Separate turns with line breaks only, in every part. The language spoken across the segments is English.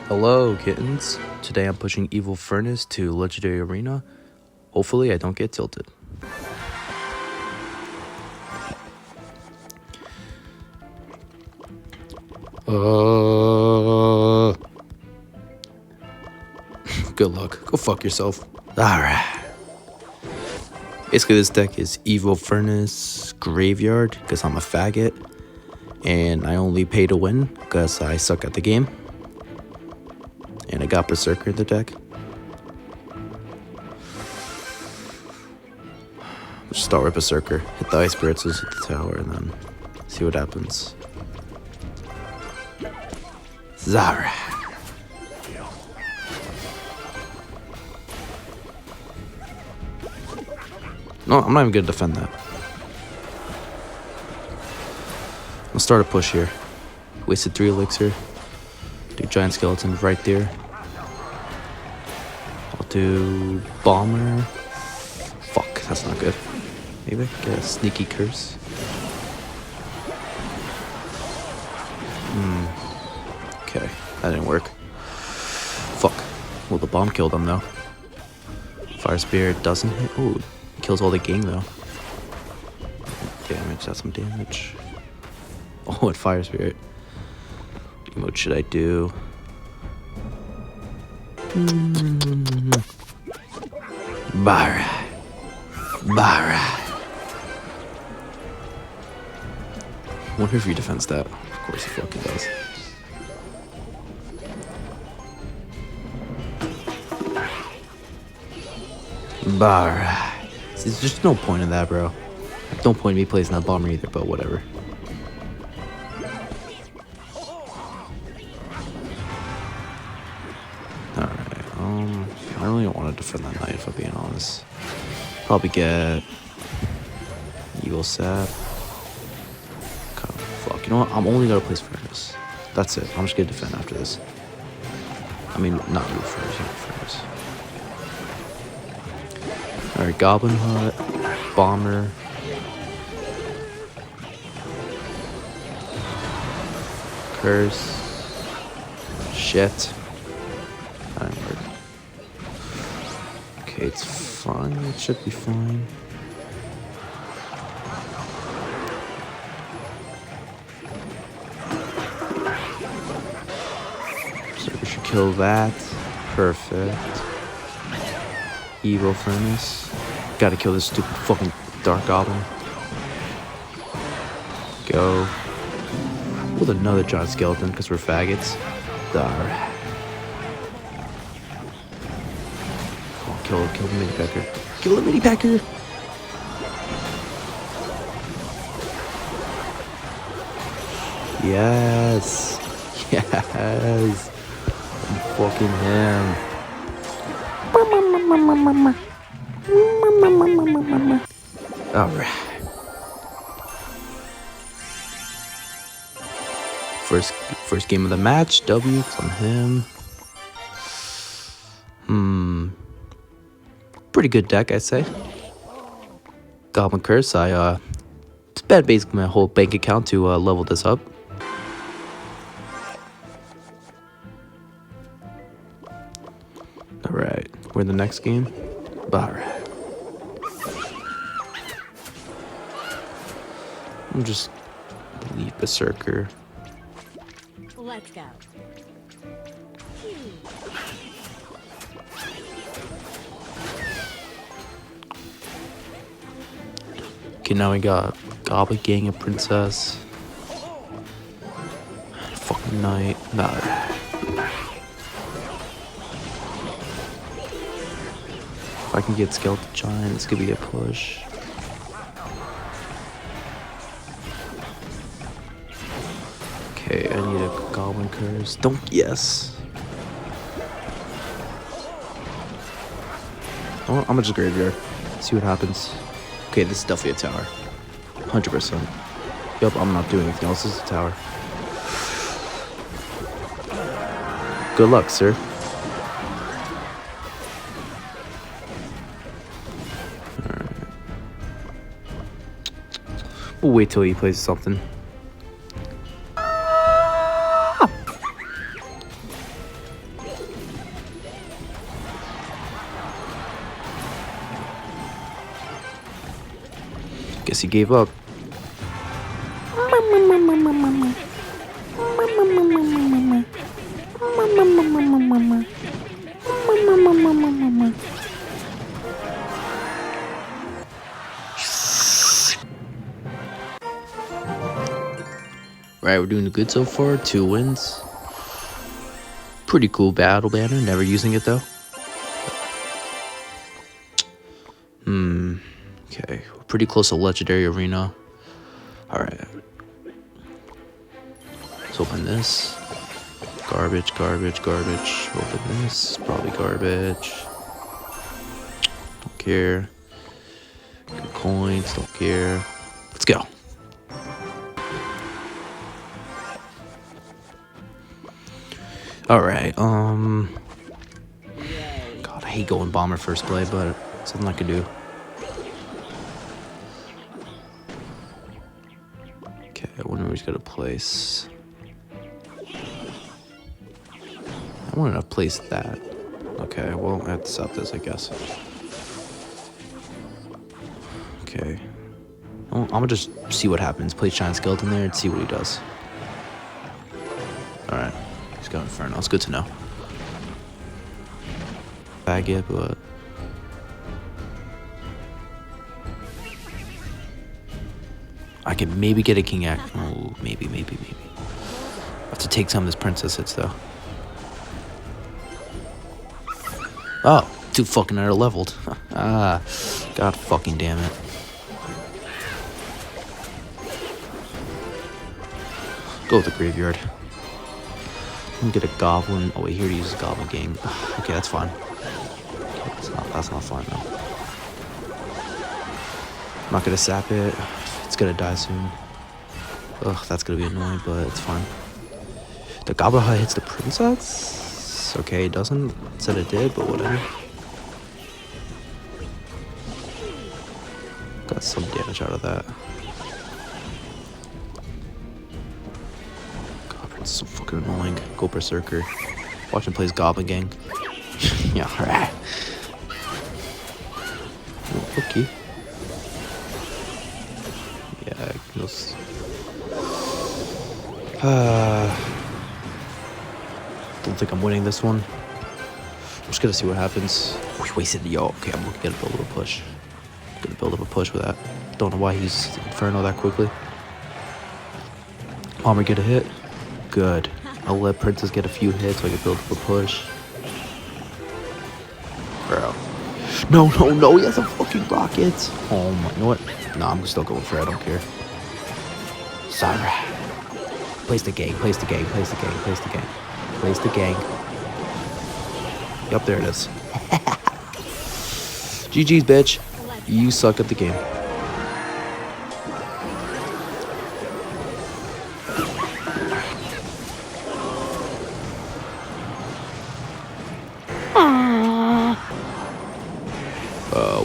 Hello, kittens. Today I'm pushing EVO Furnace to Legendary Arena. Hopefully I don't get tilted. Good luck. Go fuck yourself. Alright. Basically this deck is EVO Furnace Graveyard because I'm a faggot. And I only pay to win because I suck at the game. And I got Berserker in the deck. Just start with Berserker. Hit the Ice Spirits with the tower and then see what happens. Zara. No, I'm not even gonna defend that. I'll start a push here. Wasted 3 elixir. Do Giant Skeleton right there. I'll do Bomber. Fuck, that's not good. Maybe I can get a Sneaky Curse. Okay, that didn't work. Fuck. Well, the bomb killed him though. Fire Spirit doesn't hit. Ooh, kills all the gang though. Damage, that's some damage. Oh, and Fire Spirit. What should I do? Bara. Wonder if he defends that. Of course he fucking does. Bara. There's just no point in that, bro. No point in me placing that bomber either, but whatever. I really don't want to defend that knight if I'm being honest. Probably get Evil Sap. God, fuck. You know what? I'm only gonna place Furnace. That's it. I'm just gonna defend after this. I mean, not Evil Furnace, Evil Furnace. Alright, Goblin Hut, Bomber. Curse. Shit. That didn't work. Okay, it's fine. It should be fine. So we should kill that. Perfect. Evo Furnace. Gotta kill this stupid fucking Dark Goblin. Go. With another Giant Skeleton because we're faggots. Alright. Kill the mini pecker. Kill the mini pecker! Yes! Yes! I'm fucking him. Alright. First game of the match, W from him. Pretty good deck, I'd say. Goblin Curse, I spent basically my whole bank account to level this up. Alright, we're in the next game. Alright. I'm just leave Berserker.
Let's go.
Okay, now we got Goblin Gang and Princess. Fucking Knight. Nah. If I can get Skeleton Giant, this could be a push. Okay, I need a Goblin Curse. Don't. Yes. Oh, I'm gonna just graveyard. See what happens. Okay, this is definitely a tower. 100%. Yup, I'm not doing anything else. This is a tower. Good luck, sir. Alright. We'll wait till he plays something. Guess he gave up. Right, we're doing good so far. 2 wins. Pretty cool battle banner. Never using it though. Okay, we're pretty close to legendary arena. All right. Let's open this. Garbage, garbage, garbage. Open this. Probably garbage. Don't care. Good coins. Don't care. Let's go. All right. God, I hate going bomber first play, but it's something I can do. Okay, I wonder where he's gonna place. I wanted to place that. Okay, well, I have to stop this, I guess. Okay. Well, I'm gonna just see what happens. Place Giant Skeleton there and see what he does. Alright. He's got Inferno. It's good to know. Bag it, but... I can maybe get a King Act. Oh, maybe. I have to take some of this Princess hits, though. Oh, too fucking under leveled. Ah, god fucking damn it. Go with the graveyard. Let me get a goblin. Oh wait, here to use Goblin Gang. Okay, that's fine. Okay, that's not fine though. I'm not gonna sap it. It's gonna die soon. Ugh, that's gonna be annoying, but it's fine. The Goblin Hut hits the Princess? Okay, it doesn't. It said it did, but whatever. Got some damage out of that. God, Princess is so fucking annoying. Go Berserker. Watch him play his Goblin Gang. Yeah, alright. Okay. Yeah, those. Don't think I'm winning this one. I'm just gonna see what happens. Oh, he wasted the yo. Okay, I'm gonna build up a push. Gonna build up a push with that. Don't know why he's Inferno that quickly. Palmer get a hit. Good. I'll let Princess get a few hits so I can build up a push. Bro. No. He has a fucking rocket. Oh my. You know what? No, I'm still going for it. I don't care. Sorry. Place the gang. Place the gang. Yup, there it is. GG's, bitch. You suck at the game.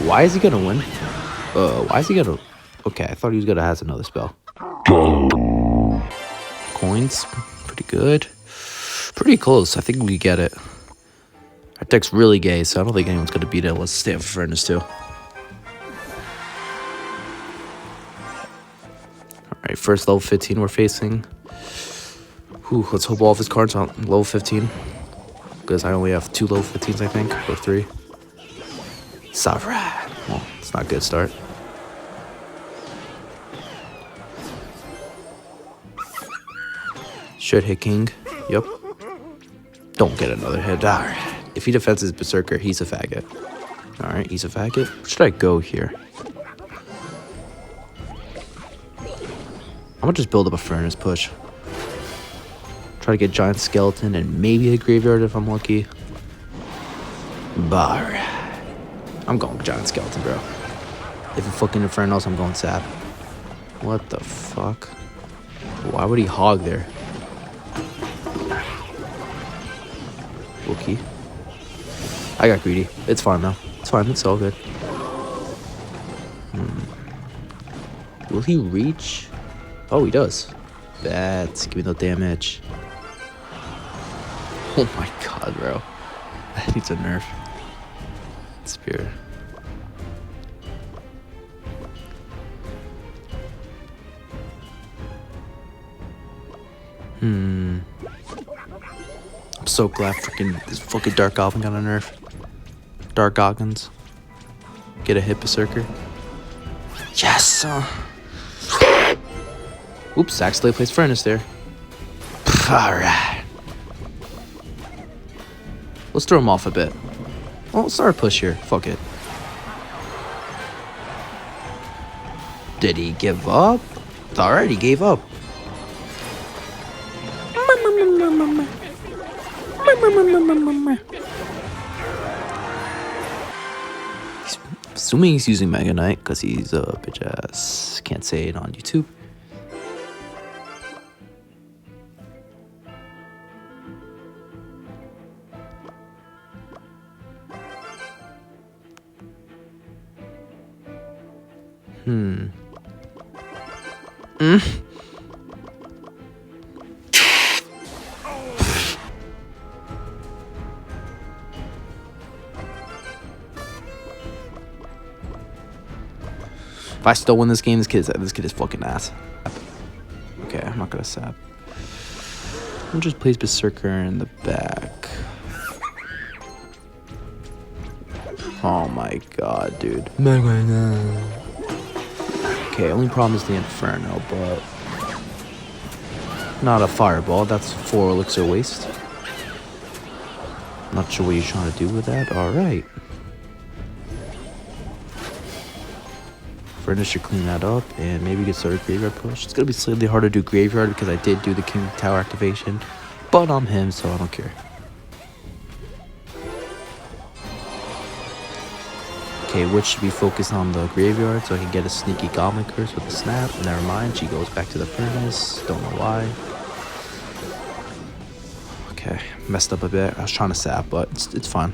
Why is he gonna win? Why is he gonna... Okay, I thought he was gonna have another spell. Coins. Pretty good. Pretty close. I think we get it. Our deck's really gay, so I don't think anyone's gonna beat it. Let's stay up for Furnace too. Alright, first level 15 we're facing. Whew, let's hope all of his cards are level 15. Because I only have 2 level 15s, I think. Or 3. Savra. Well, it's not a good start. Should hit King. Yep. Don't get another hit. Alright. If he defends his Berserker, he's a faggot. Alright, he's a faggot. Where should I go here? I'm gonna just build up a Furnace push. Try to get Giant Skeleton and maybe a Graveyard if I'm lucky. Bar. I'm going Giant Skeleton, bro. If it fucking Infernos, I'm going Sap. What the fuck? Why would he hog there? Okay. I got greedy. It's fine though. It's fine. It's all good. Will he reach? Oh, he does. That's give me no damage. Oh my god, bro. That needs a nerf. Spear. I'm so glad this fucking Dark Goblin got a nerf. Dark Goggins. Get a hit berserker. Yes! Oops, accidentally placed Furnace there. Alright. Let's throw him off a bit. Well, let's start a push here. Fuck it. Did he give up? Alright, he gave up. Assuming he's using Mega Knight because he's a bitch ass. Can't say it on YouTube. If I still win this game, this kid is fucking ass. Okay, I'm not gonna sap. I'll just place Berserker in the back. Oh my god, dude. Okay, only problem is the Inferno, but not a Fireball. That's 4 elixir waste. Not sure what you're trying to do with that. Alright. Furnace should clean that up and maybe get started Graveyard push. It's gonna be slightly harder to do Graveyard because I did do the King Tower activation, but I'm him, so I don't care. Okay, Witch should be focused on the Graveyard so I can get a sneaky Goblin Curse with a snap. Never mind, she goes back to the Furnace. Don't know why. Okay, messed up a bit. I was trying to sap, but it's fine.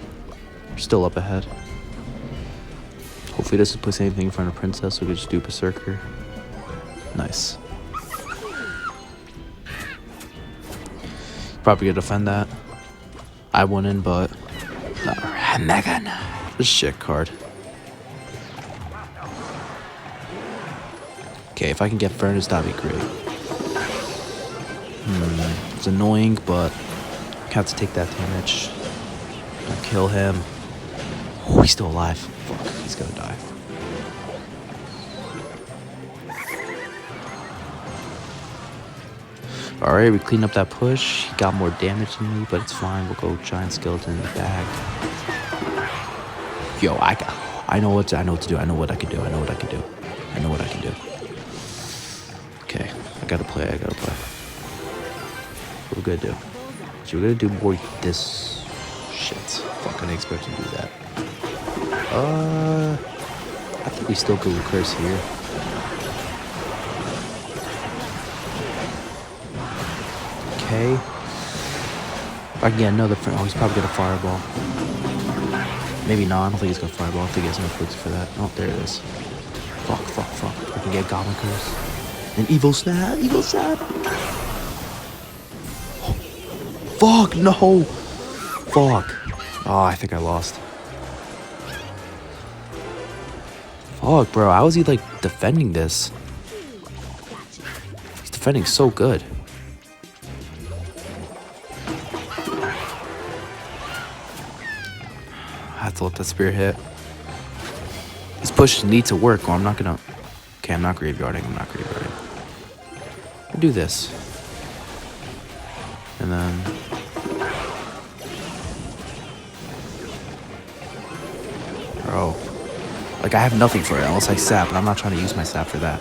We're still up ahead. Hopefully he doesn't place anything in front of Princess, so we can just do Berserker. Nice. Probably gonna defend that. I wouldn't, but... Megan! This shit card. Okay, if I can get Furnace, that'd be great. It's annoying, but I have to take that damage. I'll kill him. Oh, he's still alive. Fuck, he's gonna die. Alright, we cleaned up that push. He got more damage than me, but it's fine. We'll go Giant Skeleton in the bag. Yo, I know what to do. I know what I can do. I know what I can do. I know what I can do. Okay, I gotta play. What we're gonna do? So we're gonna do more this shit. Fuck, I didn't expect to do that. I think we still go with Curse here. Okay. If I can get another friend. Oh, he's probably got a Fireball. Maybe not. I don't think he's got a Fireball. I think he has enough flicks for that. Oh, there it is. Fuck. I can get Goblin Curse. An EVO snap. Oh. Fuck, no. Fuck. Oh, I think I lost. Fuck, bro. How is he, like, defending this? He's defending so good. I have to let that spear hit. These pushes need to work or I'm not gonna... Okay, I'm not graveyarding. I'll do this. And then... Bro. Like, I have nothing for it unless I sap, and I'm not trying to use my sap for that.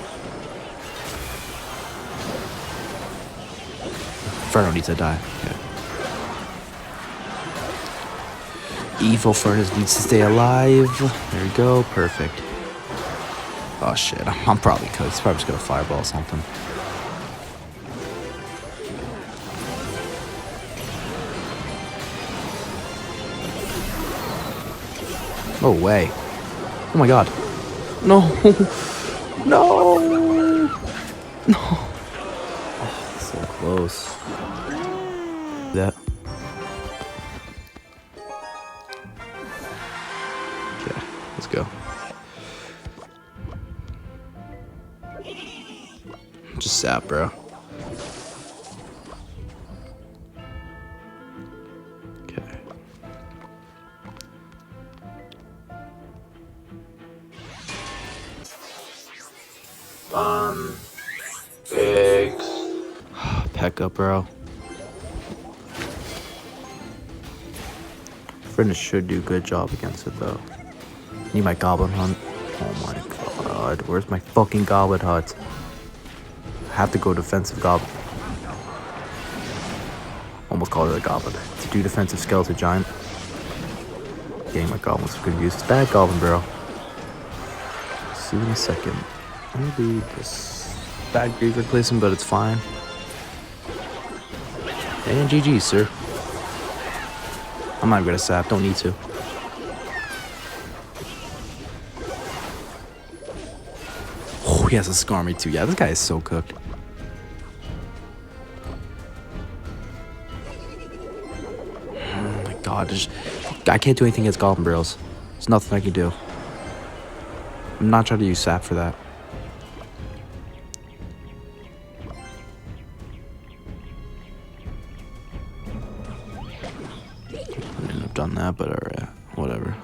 Inferno needs to die. Okay. EVO Furnace needs to stay alive. There we go. Perfect. Oh shit. I'm probably cooked. He's probably just gonna Fireball something. No way. Oh my god. No. No. No. Oh, so close. That. Okay, let's go. Just sap, bro. Pigs. Pekka, bro. Furnace should do a good job against it, though. Need my Goblin Hunt. Oh my god. Where's my fucking Goblin Hunt? I have to go defensive Goblin. Almost called it a Goblin. To do defensive Skeleton Giant. Getting my Goblins confused. It's bad Goblin, bro. See you in a second. I'm gonna do this bad graveyard placement, but it's fine. And GG, sir. I'm not even gonna sap, don't need to. Oh, he has a Skarmy too. Yeah, this guy is so cooked. Oh my god, I can't do anything against Goblin Barrels. There's nothing I can do. I'm not trying to use sap for that. I wouldn't have done that, but alright, whatever.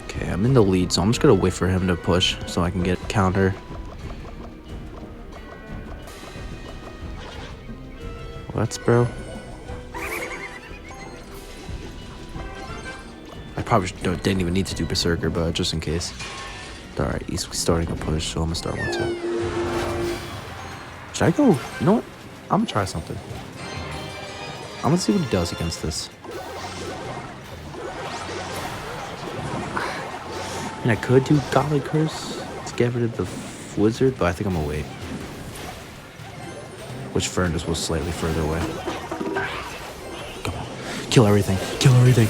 Okay, I'm in the lead, so I'm just gonna wait for him to push so I can get counter. Let's, bro. I probably didn't even need to do Berserker, but just in case. Alright, he's starting a push, so I'm gonna start one too. Should I go? You know what? I'm gonna try something. I'm gonna see what he does against this. And I could do Godly Curse to get rid of the Wizard, but I think I'm gonna wait. Which Furnace was slightly further away. Come on. Kill everything. Kill everything.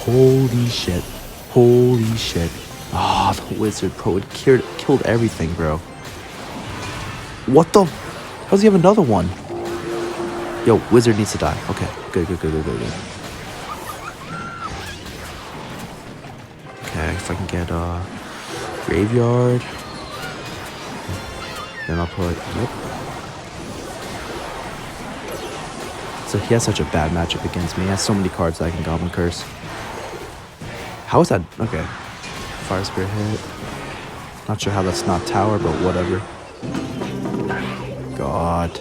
Holy shit. Holy shit. Ah, oh, the Wizard, bro. It killed everything, bro. What the? How does he have another one? Yo, Wizard needs to die. Okay, good. Okay, if I can get Graveyard. Then I'll put, yep. So he has such a bad matchup against me. He has so many cards that I can Goblin Curse. How is that? Okay. Fire Spirit hit. Not sure how that's not tower, but whatever. God.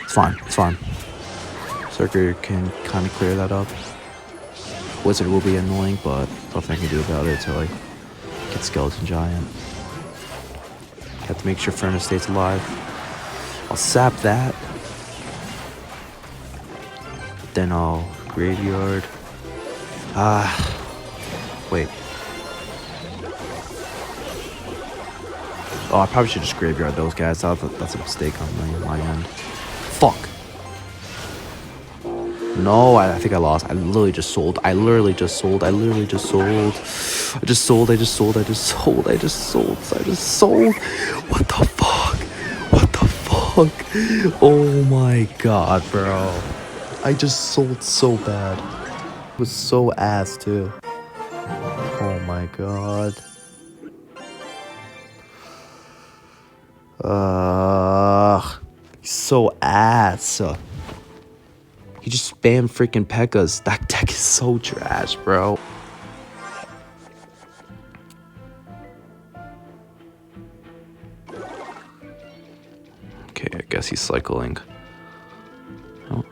It's fine. It's fine. Berserker can kind of clear that up. Wizard will be annoying, but nothing I can do about it until I get Skeleton Giant. Have to make sure Furnace stays alive. I'll sap that. Then I'll Graveyard. Wait. Oh, I probably should just Graveyard those guys. That's a mistake on my end. Fuck. No, I think I lost. I literally just sold. I just sold. What the fuck? What the fuck? Oh my god, bro. I just sold so bad. It was so ass too. Oh my god. So ass. He just spammed freaking Pekkas. That deck is so trash, bro. Okay, I guess he's cycling. Oh,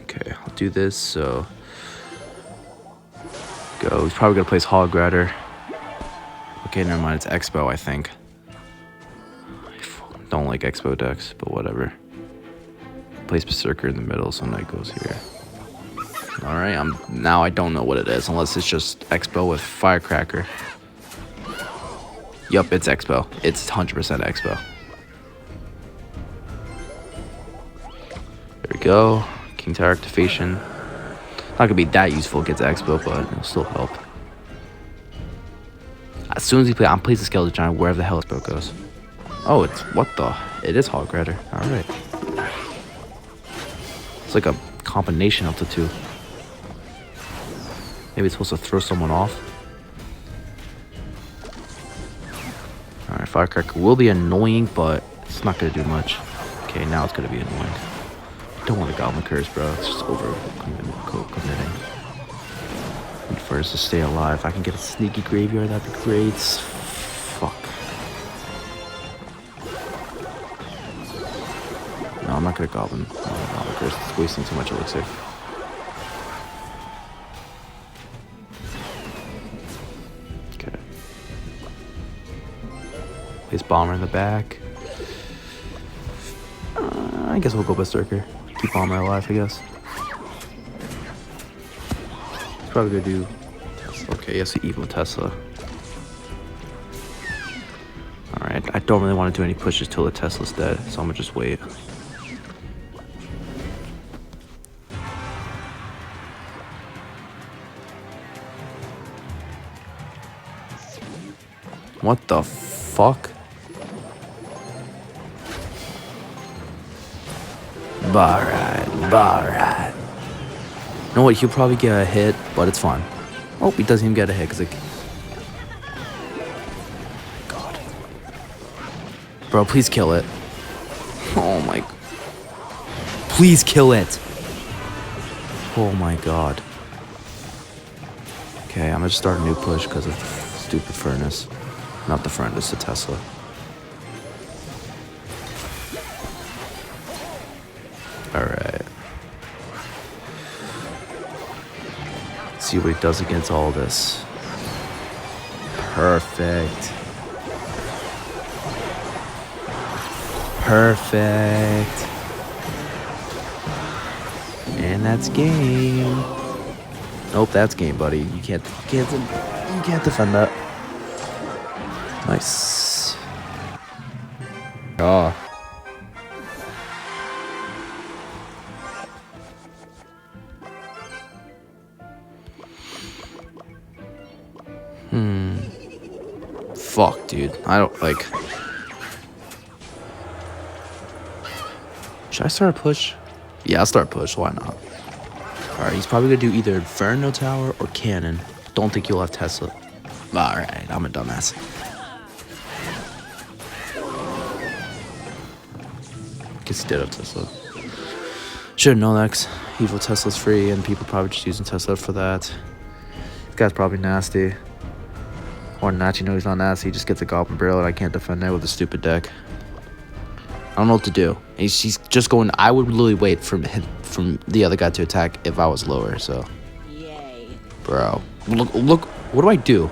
okay, I'll do this, so... Go. He's probably gonna place Hog Rider. Okay, never mind. It's Expo, I think. I don't like Expo decks, but whatever. Place Berserker in the middle, so Knight goes here. Alright, now I don't know what it is, unless it's just Expo with Firecracker. Yup, it's Expo. It's 100% Expo. There we go. King Tower activation. Not gonna be that useful against Expo, but it'll still help. As soon as he plays, I'm placing Skeleton Giant wherever the hell Expo goes. Oh, it's what the? It is Hog Rider. Alright. It's like a combination of the two. Maybe it's supposed to throw someone off. Alright, Firecracker will be annoying, but it's not going to do much. Okay, now it's going to be annoying. I don't want a Goblin Curse, bro. It's just over committing. And first to stay alive. If I can get a sneaky Graveyard, that'd be great. Fuck. I'm not gonna Goblin. It's wasting too much elixir. Okay. Place Bomber in the back. I guess we'll go Berserker. Keep Bomber alive, I guess. Probably gonna do Tesla. Okay, yes, the EVO Tesla. Alright, I don't really want to do any pushes till the Tesla's dead, so I'm gonna just wait. What the fuck? Alright. You know what, he'll probably get a hit, but it's fine. Oh, he doesn't even get a hit, because God. Bro, please kill it. Oh my... Please kill it! Oh my god. Okay, I'm gonna start a new push because of stupid furnace. Not the furnace, the Tesla. Alright. See what he does against all this. Perfect. Perfect. And that's game. Nope, that's game, buddy. You can't defend that. Nice. Ah. Fuck, dude. I don't like. Should I start a push? Yeah, I'll start a push. Why not? Alright, he's probably gonna do either Inferno Tower or Cannon. Don't think you'll have Tesla. Alright, I'm a dumbass. Guess he did have Tesla. Should've known that, 'cause EVO Tesla's free and people probably just using Tesla for that. This guy's probably nasty. Or not, you know he's not nasty. He just gets a Goblin Brawl and I can't defend that with a stupid deck. I don't know what to do. He's just going. I would literally wait from the other guy to attack if I was lower. So,
Yay.
bro, look. What do I do?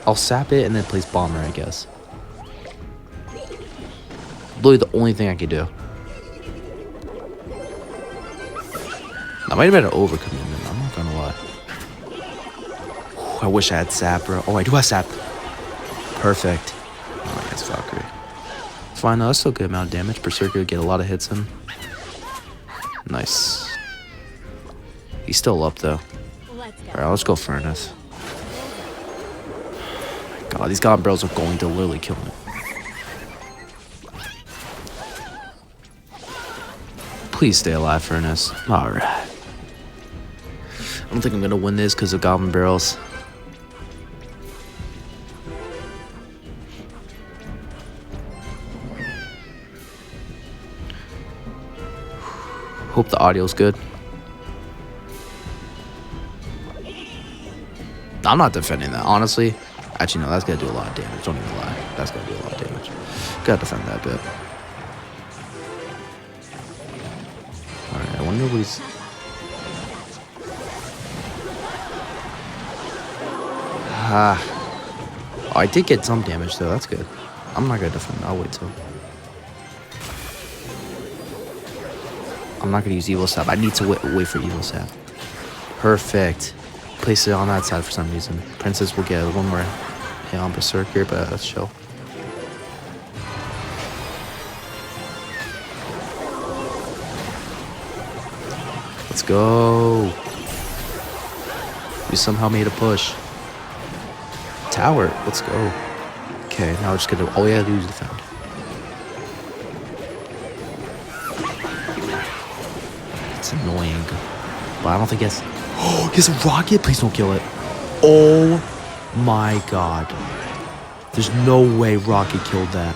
I'll sap it and then place Bomber, I guess. Literally the only thing I could do. That might have been an overcommitment. I'm not gonna lie. I wish I had sap, bro. Oh, I do have sap. Perfect. Oh, that's Valkyrie. It's fine, though. That's still a good amount of damage. Berserker get a lot of hits in. Nice. He's still up, though. Alright, let's go Furnace. Oh my god, these Goblin Bros are going to literally kill me. Please stay alive, Furnace. Alright. I don't think I'm gonna win this because of Goblin Barrels. Hope the audio's good. I'm not defending that, honestly. Actually, no, that's gonna do a lot of damage. Don't even lie. That's gonna do a lot of damage. Gotta defend that bit. Alright, I wonder what he's... Oh, I did get some damage, though. That's good. I'm not gonna defend. I'll wait till... I'm not gonna use Evil Sap. I need to wait for Evil Sap. Perfect. Place it on that side for some reason. Princess will get one more hit on Berserker, but let's chill. Let's go. We somehow made a push. Tower. Let's go. Okay, now we're just gonna... All we gotta do is defend. It's annoying. But I don't think it's... Oh, he has a rocket? Please don't kill it. Oh my god. There's no way rocket killed that.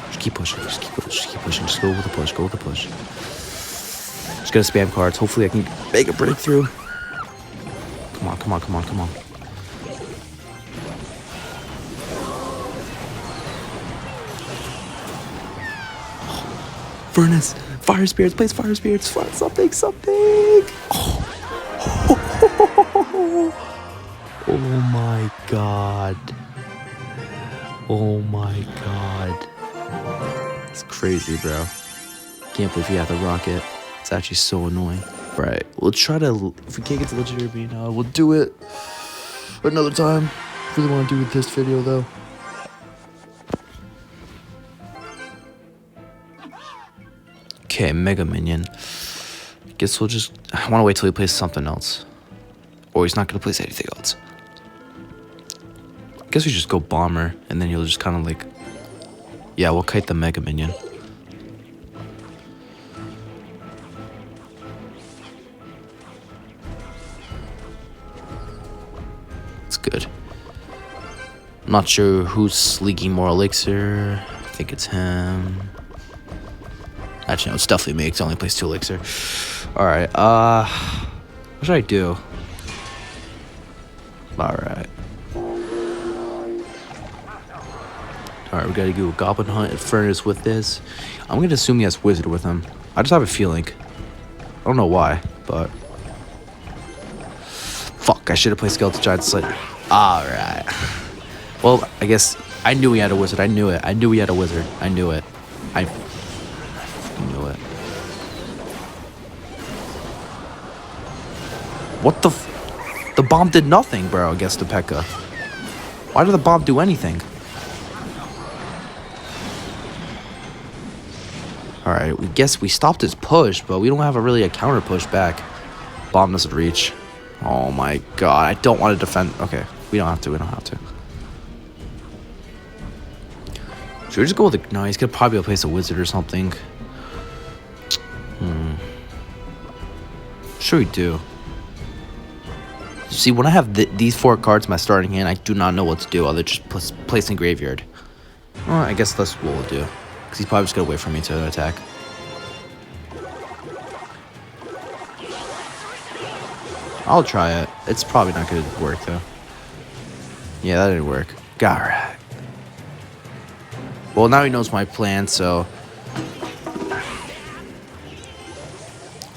Just keep pushing. Just keep pushing. Just keep pushing. Just go with the push. Go with the push. Just gonna spam cards. Hopefully I can make a breakthrough. Come on, come on, come on, come on. Furnace. Fire spirits. Place fire spirits. Something. Oh. Oh my god. Oh my god. It's crazy, bro. Can't believe you have the rocket. It's actually so annoying. Right. We'll try to. If we can't get to legendary now, we'll do it another time. Really want to do this video though. Okay, Mega Minion. Guess we'll just. I want to wait till he plays something else. Or he's not going to place anything else. I guess we just go Bomber, and then he'll just kind of like. Yeah, we'll kite the Mega Minion. It's good. I'm not sure who's leaking more elixir. I think it's him. Actually, no, it's definitely me. It's only plays 2 elixir. Alright, what should I do? Alright. Alright, we gotta do a Goblin Hunt and Furnace with this. I'm gonna assume he has Wizard with him. I just have a feeling. I don't know why, but... Fuck, I should have played Skeleton Giant Sled. Alright. Well, I guess I knew he had a Wizard. I knew it. I knew he had a Wizard. I knew it. I knew it. What the The bomb did nothing, bro, against the P.E.K.K.A. Why did the bomb do anything? Alright, we guess we stopped his push, but we don't have really a counter push back. Bomb doesn't reach. Oh my god, I don't want to defend. Okay, we don't have to. Should we just go with the... No, he's gonna probably place a Wizard or something. Sure we do. See, when I have these 4 cards in my starting hand, I do not know what to do other than just place in graveyard. Well, I guess that's what we'll do. Because he's probably just gonna wait for me to attack. I'll try it. It's probably not gonna work, though. Yeah, that didn't work. Alright. Well, now he knows my plan, so...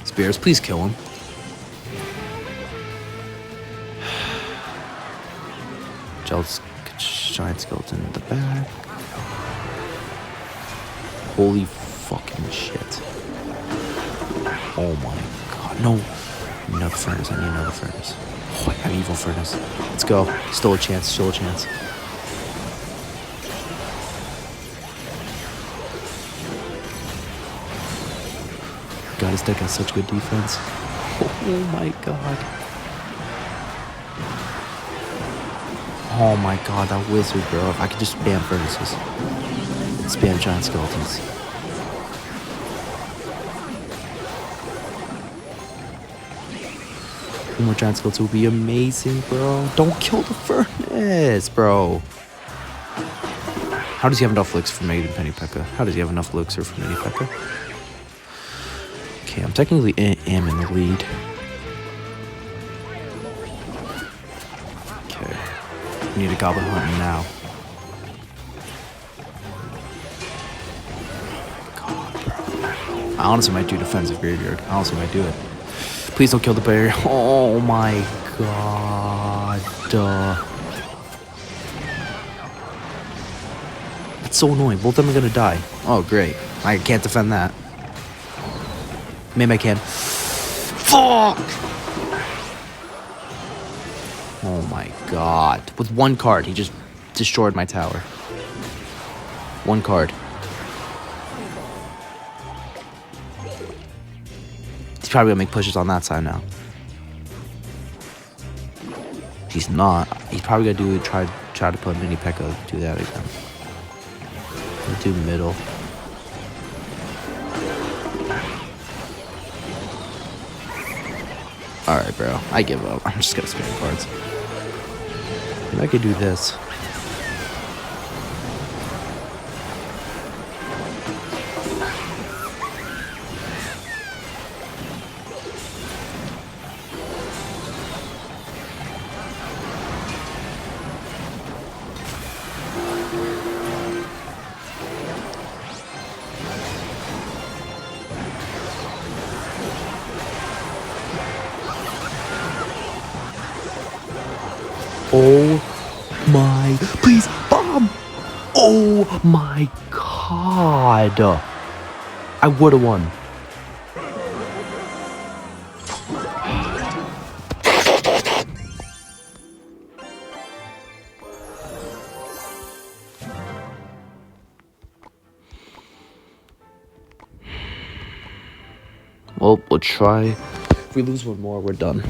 Spears, please kill him. Giant skeleton in the back. Holy fucking shit. Oh my god. No. Another furnace. I need another furnace. Oh, I have EVO furnace. Let's go. Still a chance. Still a chance. God, this deck has such good defense. Oh my god. Oh my god, that Wizard, bro. If I could just spam furnaces. Spam giant skeletons. One more giant skeleton would be amazing, bro. Don't kill the furnace, bro. How does he have enough elixir for Maiden Penny P.E.K.K.A? How does he have enough elixir for Mini P.E.K.K.A? Okay, I'm technically am in the lead. Okay. We need a Goblin Hunt now. God, bro. I honestly might do defensive graveyard. I honestly might do it. Please don't kill the barrier. Oh my god. That's so annoying. Both of them are gonna die. Oh, great. I can't defend that. Maybe I can. Fuck! Oh my god. With one card, he just destroyed my tower. One card. He's probably gonna make pushes on that side now. He's not. He's probably gonna try to put Mini P.E.K.K.A. do that again. We'll do middle. Alright, bro. I give up. I'm just gonna spam cards. Maybe I could do this. Oh my, please, bomb. Oh my god. I would have won. Well, we'll try. If we lose one more, we're done.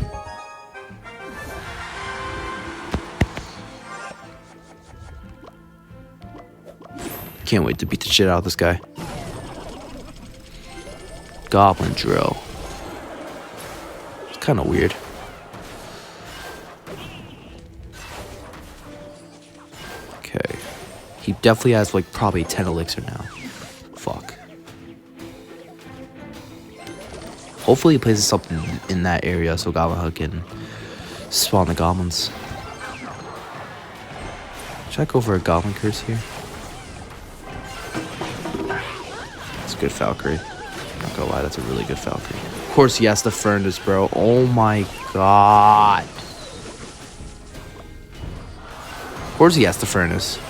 Can't wait to beat the shit out of this guy. Goblin drill. It's kind of weird. Okay. He definitely has like probably 10 elixir now. Fuck. Hopefully he places something in that area so Goblin Hook can spawn the goblins. Should I go for a Goblin Curse here? It's a good Valkyrie. Not gonna lie, that's a really good Valkyrie. Of course he has the Furnace, bro. Oh my god. Of course he has the Furnace.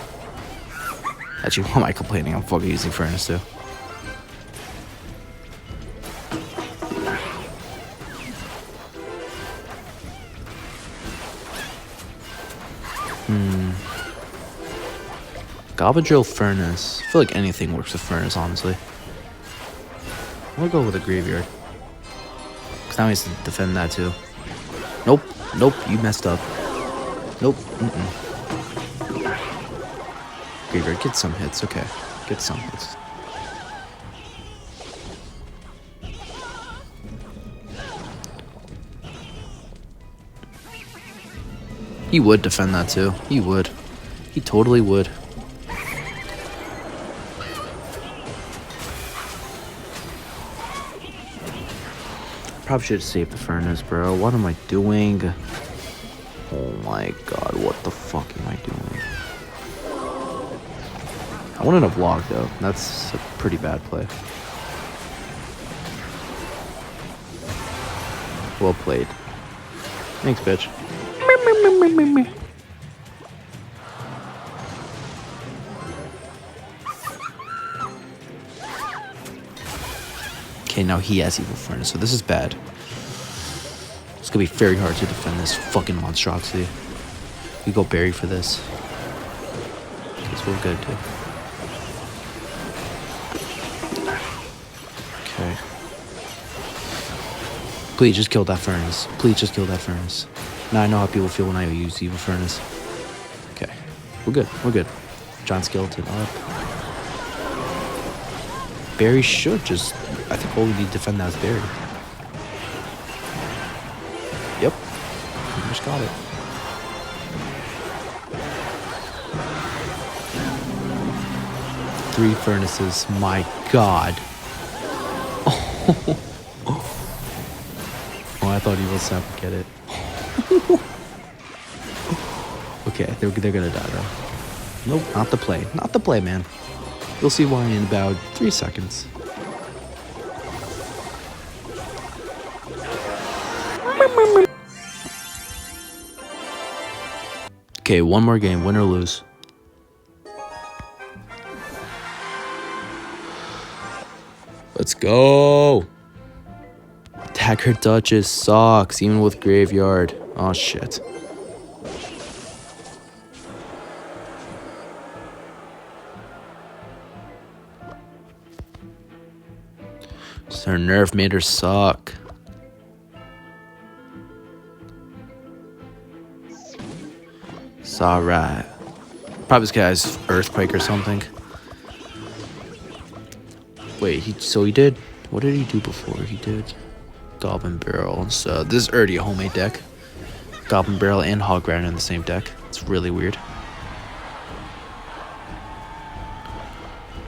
Actually, why am I complaining? I'm fucking using Furnace too. Goblin Drill Furnace. I feel like anything works with Furnace, honestly. I'm gonna go with a Graveyard. Because now he has to defend that too. Nope. Nope, you messed up. Nope. Graveyard, get some hits. Okay. Get some hits. He would defend that too. He would. He totally would. Probably should have saved the Furnace, bro. What am I doing? Oh my god, what the fuck am I doing? I wanted a vlog though. That's a pretty bad play. Well played. Thanks, bitch. Okay, now he has Evil Furnace, so this is bad. It's gonna be very hard to defend this fucking monstrosity. We go berry for this. Guess we're good too. Okay. Please just kill that Furnace. Please just kill that Furnace. Now I know how people feel when I use Evil Furnace. Okay. We're good. We're good. Giant Skeleton up. Barry should just... I think all we need to defend now is Barry. Yep. We just got it. Three Furnaces. My god. Oh, I thought Evil Sap would get it. Okay, they're gonna die though. Nope, not the play. Not the play, man. You'll see why in about 3 seconds. Okay, one more game, win or lose. Let's go. Dagger Duchess sucks, even with Graveyard. Oh shit. So her nerf made her suck. It's alright. Probably this guy's Earthquake or something. Wait, he did... What did he do before? He did Goblin Barrel. So this is already a homemade deck. Goblin Barrel and Hog Rider in the same deck. It's really weird.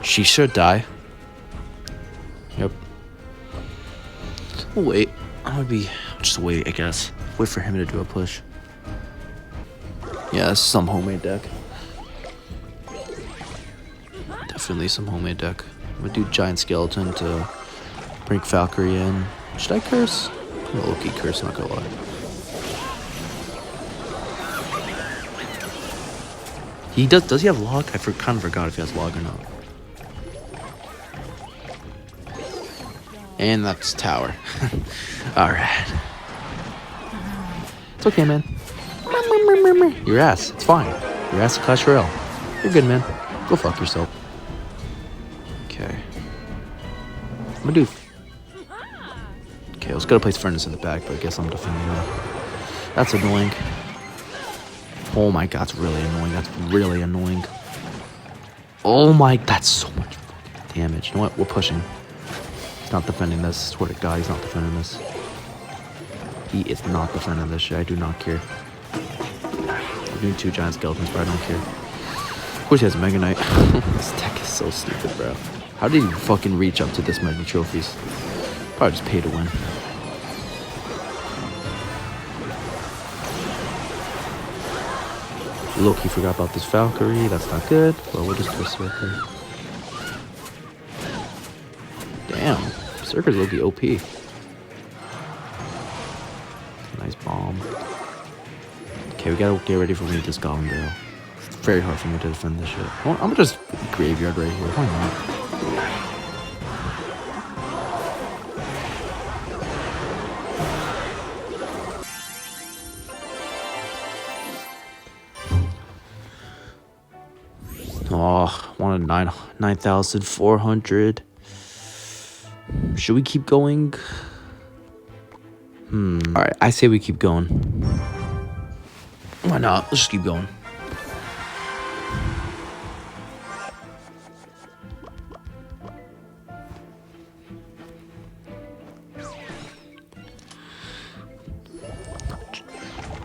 She should die. Yep. We'll wait. I'll just wait, I guess. Wait for him to do a push. Yeah, this is some homemade deck. Definitely some homemade deck. I'm gonna do Giant Skeleton to bring Valkyrie in. Should I curse? I'm gonna low-key curse, not gonna lie. He does. Does he have log? I kind of forgot if he has log or not. And that's tower. All right. It's okay, man. Your ass. It's fine. Your ass is Clash Royale. You're good, man. Go fuck yourself. Okay. I'm gonna do. Okay, I was gonna place Furnace in the back, but I guess I'm defending him. That's annoying. Oh my god, that's really annoying. That's really annoying. Oh my, that's so much fucking damage. You know what? We're pushing. He's not defending this. Swear to God, he's not defending this. He is not defending this shit. I do not care. I'm doing 2 giant skeletons, but I don't care. Of course he has a Mega Knight. This deck is so stupid, bro. How did he fucking reach up to this many trophies? Probably just pay to win. Loki forgot about this Valkyrie. That's not good. Well, we'll just do a Berserker. Damn. Berserker's Loki OP. Nice bomb. Okay, we gotta get ready for me this Goblin Barrel. It's very hard for me to defend this shit. I'm gonna just graveyard right here. Why not? Oh, wanted 9,400. Should we keep going? Alright, I say we keep going. Why not? Let's just keep going.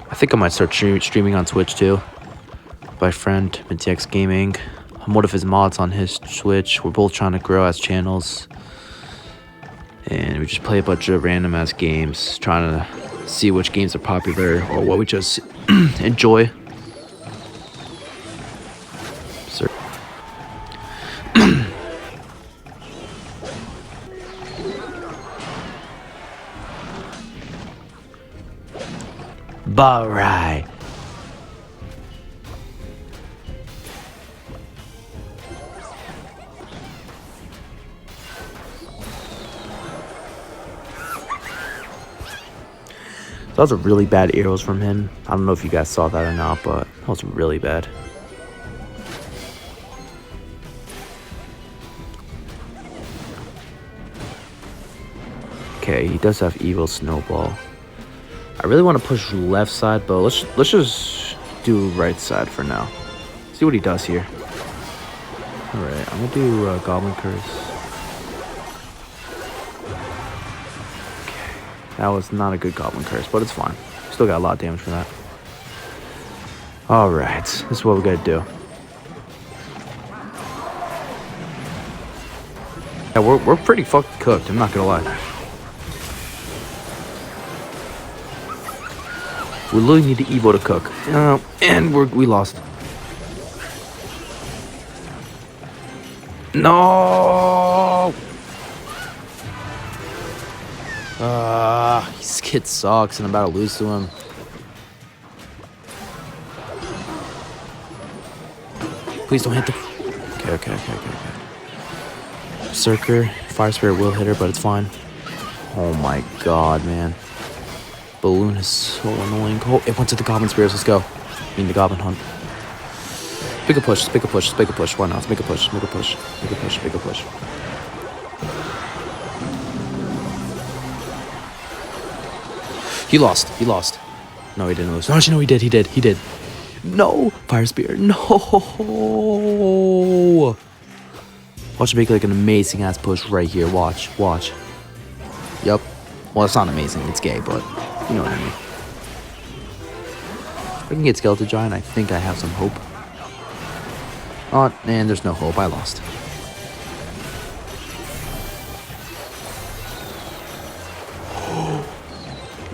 I think I might start streaming on Twitch too. My friend, MTX Gaming. I'm one of his mods on his Twitch. We're both trying to grow as channels. And we just play a bunch of random ass games, trying to see which games are popular or what we just enjoy. Sir. Alright. Those are really bad arrows from him. I don't know if you guys saw that or not, but that was really bad. Okay, he does have EVO Snowball. I really want to push left side, but let's just do right side for now. See what he does here. All right, I'm gonna do Goblin Curse. That was not a good Goblin Curse, but it's fine. Still got a lot of damage for that. Alright, this is what we gotta do. Yeah, we're pretty fucking cooked, I'm not gonna lie. We literally need the EVO to cook. And we lost. No! This kid sucks and I'm about to lose to him. Please don't hit the... Okay. Berserker. Fire Spirit will hit her, but it's fine. Oh my god, man. Balloon is so annoying. Oh, it went to the Goblin Spears. Let's go. I mean, the Goblin Hunt. Pick a push. Why not? Let's make a push. Make a push. He lost. No, he didn't lose. No, actually, no, he did. No! Fire Spear. No! Watch him make like an amazing ass push right here. Watch. Yep. Well, it's not amazing. It's gay, but you know what I mean. If I can get Skeleton Giant, I think I have some hope. Oh, and there's no hope. I lost.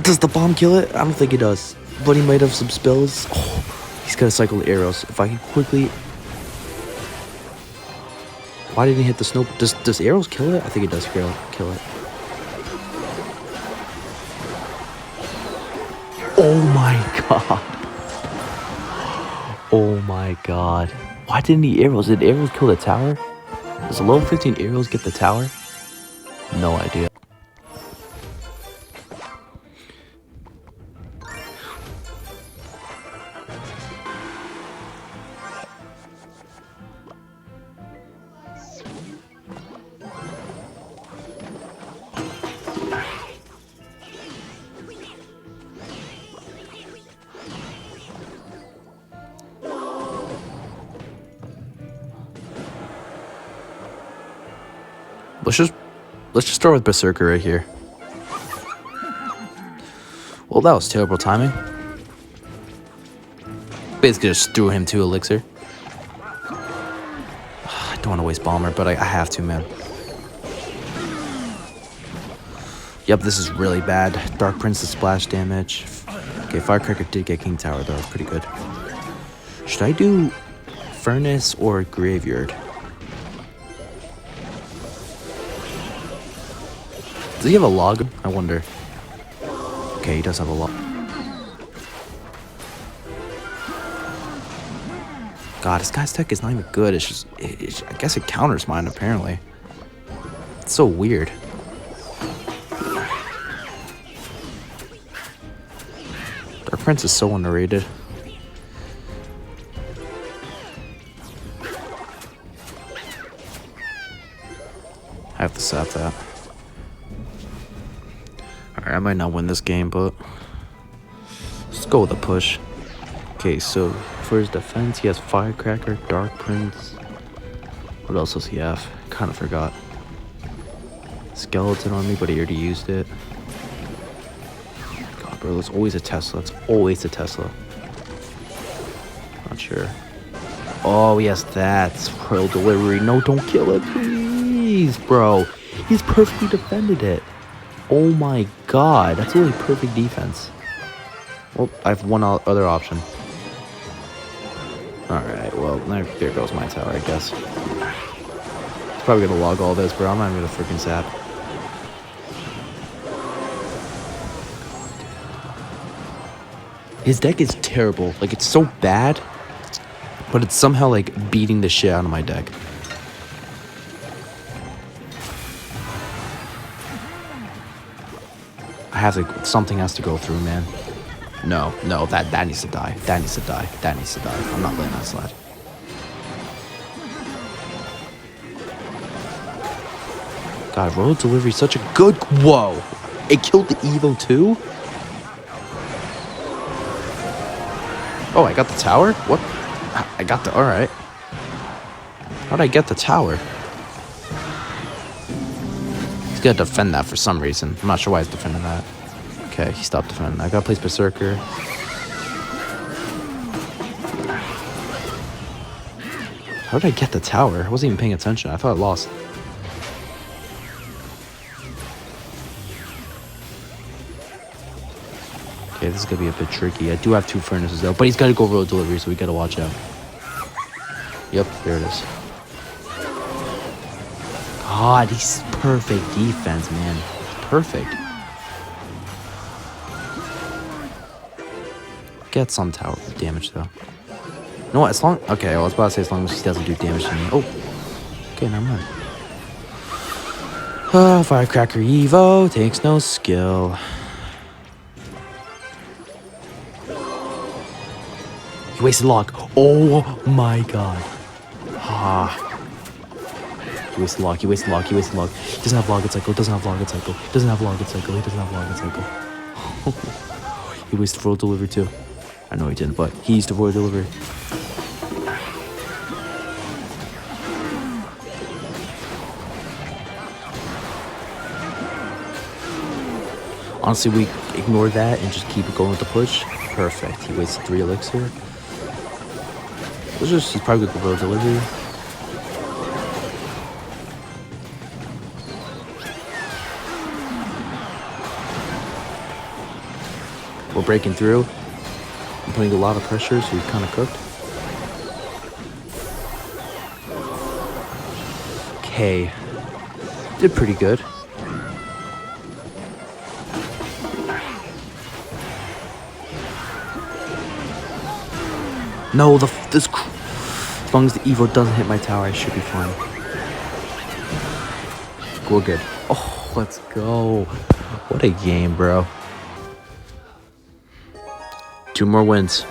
Does the bomb kill it? I don't think it does. But he might have some spells. Oh, he's got to cycle the arrows. If I can quickly... Why didn't he hit the snow? Does arrows kill it? I think it does kill it. Oh my god. Oh my my god. Why didn't the arrows? Did arrows kill the tower? Does the level 15 arrows get the tower? No idea. Let's just start with Berserker right here. Well, that was terrible timing. Basically just threw him to Elixir. I don't want to waste Bomber, but I have to, man. Yep, this is really bad. Dark Princess splash damage. Okay, Firecracker did get King Tower, though. That's pretty good. Should I do Furnace or Graveyard? Does he have a log? I wonder. Okay, he does have a log. God, this guy's tech is not even good. It's just, I guess it counters mine, apparently. It's so weird. Dark Prince is so underrated. I have to sap that. Alright, I might not win this game, but let's go with a push. Okay, so for his defense, he has Firecracker, Dark Prince. What else does he have? Kind of forgot. Skeleton on me, but he already used it. God, bro, it's always a Tesla. It's always a Tesla. Not sure. Oh, yes, that's Royal Delivery. No, don't kill it, please, bro. He's perfectly defended it. Oh my god, that's really perfect defense. Well, I have one other option. Alright, well, there goes my tower, I guess. He's probably gonna log all this, bro. I'm not even gonna freaking sap. His deck is terrible. Like, it's so bad, but it's somehow, like, beating the shit out of my deck. Something has to go through, man. No, that needs to die. That needs to die. That needs to die. I'm not letting that slide. God, Royal Delivery is such a good... Whoa! It killed the EVO too? Oh, I got the tower? What? I got the... Alright. How'd I get the tower? He's gonna defend that for some reason. I'm not sure why he's defending that. Okay, he stopped defending. I gotta place Berserker. How did I get the tower? I wasn't even paying attention. I thought I lost. Okay, this is gonna be a bit tricky. I do have 2 furnaces though, but he's gotta go Royal Delivery, so we gotta watch out. Yep, there it is. God, he's perfect defense, man. Perfect. Get some tower damage though. No, as long... Okay, I was about to say as long as he doesn't do damage to me. Oh. Okay, never mind. Firecracker EVO takes no skill. He wasted log. Oh my god. He wasted log, he wasted log, he wasted log. He doesn't have log, it's cycle, doesn't have log, it's cycle. Doesn't have log, it's cycle, he doesn't have log, it's cycle. He wasted Royal Delivery too. I know he didn't, but he used to Royal Delivery. Honestly, we ignore that and just keep it going with the push. Perfect. He wasted 3 elixir. He's probably good for Royal Delivery. We're breaking through. I'm putting a lot of pressure, so he's kind of cooked. Okay. Did pretty good. No, this As long as the EVO doesn't hit my tower, I should be fine. We're good. Oh, let's go. What a game, bro. 2 more wins.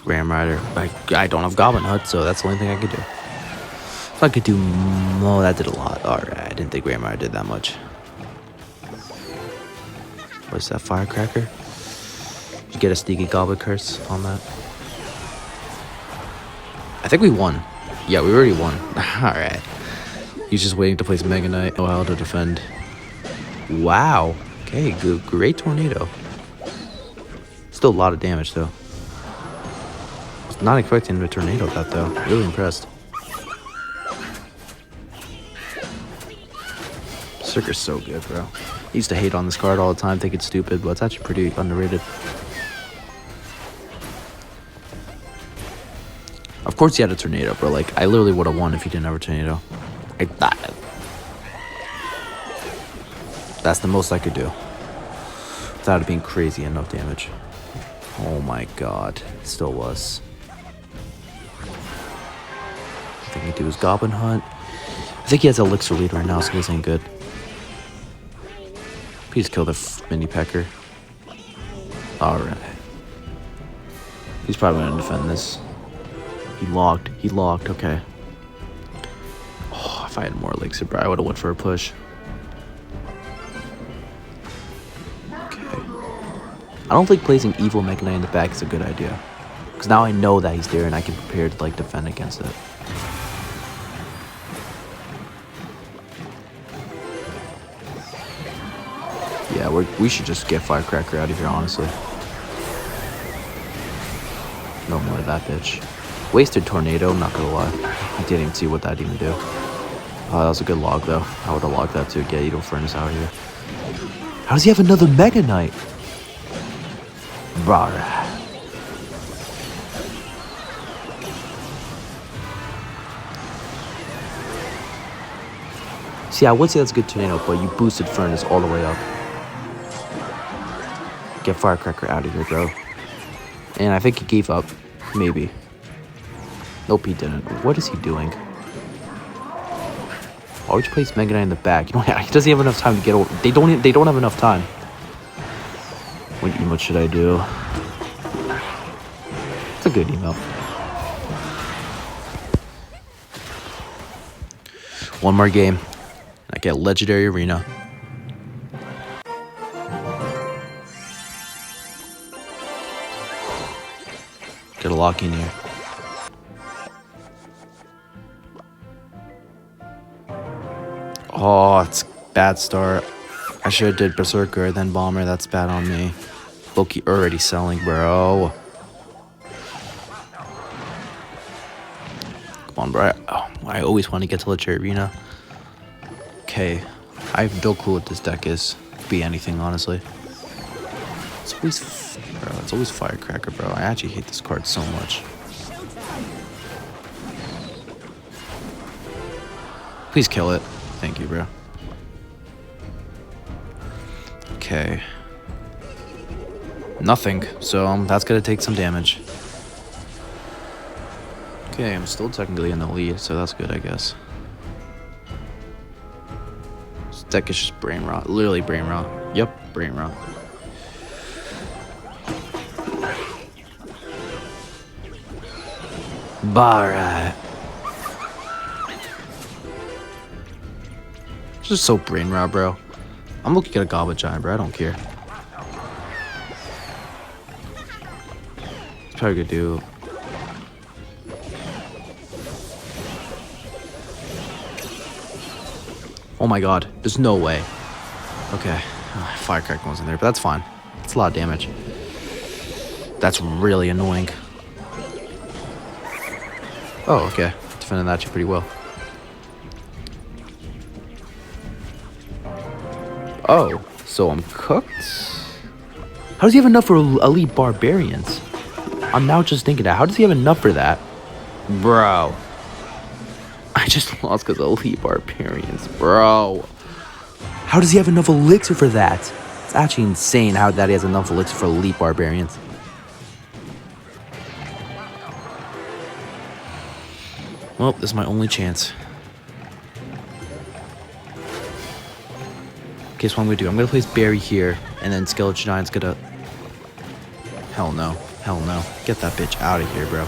Ram Rider. I don't have Goblin Hut, so that's the only thing I could do. If I could do... Oh, that did a lot. Alright, I didn't think Ram Rider did that much. What's that, Firecracker? Did you get a sneaky Goblin Curse on that? I think we won. Yeah, we already won. Alright. He's just waiting to place Mega Knight. Oh, how to defend. Wow. Okay, good, great tornado. Still a lot of damage, though. Not expecting a tornado that though. Really impressed. Berserker's so good, bro. I used to hate on this card all the time, think it's stupid, but it's actually pretty underrated. Of course he had a tornado, bro. Like, I literally would have won if he didn't have a tornado. That's the most I could do. Without it being crazy enough damage. Oh my god. It still was. I think he do his Goblin Hunt. I think he has Elixir lead right now, so this ain't good. Please kill the mini pecker. Alright. He's probably gonna defend this. He locked, okay. Oh, if I had more Elixir, bro, I would have went for a push. Okay. I don't think placing Evil Mega Knight in the back is a good idea. Because now I know that he's there and I can prepare to like defend against it. Yeah, we should just get Firecracker out of here, honestly. No more of that bitch. Wasted Tornado, not gonna lie. I didn't even see what that even do. Oh, that was a good log, though. I would have logged that too. Get Edo Furnace out of here. How does he have another Mega Knight? Brawl. See, I would say that's a good tornado, but you boosted Furnace all the way up. Get Firecracker out of here, bro. And I think he gave up. Maybe. Nope, he didn't. What is he doing? Why would you place Mega Knight in the back? You know, he doesn't have enough time to get over. They don't have enough time. What emote should I do? It's a good emote. One more game. I get Legendary Arena. Get a lock in here. Oh, it's bad start. I should have did Berserker, then Bomber. That's bad on me. Loki already selling, bro. Come on, bro. Oh, I always want to get to Legendary Arena. Okay. I have no clue what this deck is. Could be anything, honestly. It's always Firecracker, bro. I actually hate this card so much. Please kill it. Thank you, bro. Okay. Nothing. So that's gonna take some damage. Okay, I'm still technically in the lead, so that's good, I guess. This deck is just brain rot. Literally brain rot. Yep, brain rot. Alright. It's just so brain rot, bro. I'm looking at a Goblin Giant, bro. I don't care. It's probably gonna do. Oh my god. There's no way. Okay. Firecracker wasn't there, but that's fine. It's a lot of damage. That's really annoying. Oh, okay. Defending that actually pretty well. Oh, so I'm cooked? How does he have enough for elite barbarians? I'm now just thinking that. How does he have enough for that? Bro. I just lost because of Elite Barbarians, bro. How does he have enough elixir for that? It's actually insane how that he has enough elixir for Elite Barbarians. Well, this is my only chance. Okay, so what I'm gonna do, I'm gonna place Barry here, and then Skeleton Giant's gonna... Hell no. Hell no. Get that bitch out of here, bro.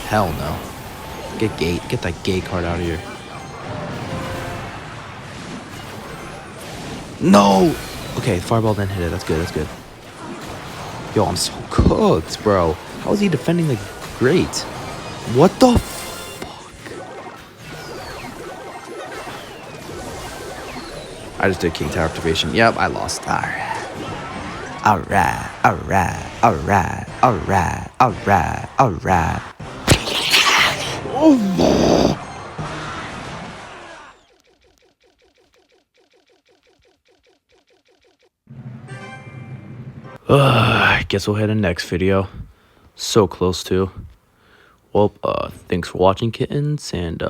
Hell no. Get that gay card out of here. No! Okay, Fireball then hit it. That's good, that's good. Yo, I'm so cooked, bro. How is he defending like great? What the fuck? I just did King Tower activation. Yep, I lost. Alright. Alright, alright, alright, alright, alright, alright. Oh, I guess we'll hit a next video. So close to. Well, thanks for watching, kittens, and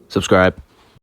subscribe.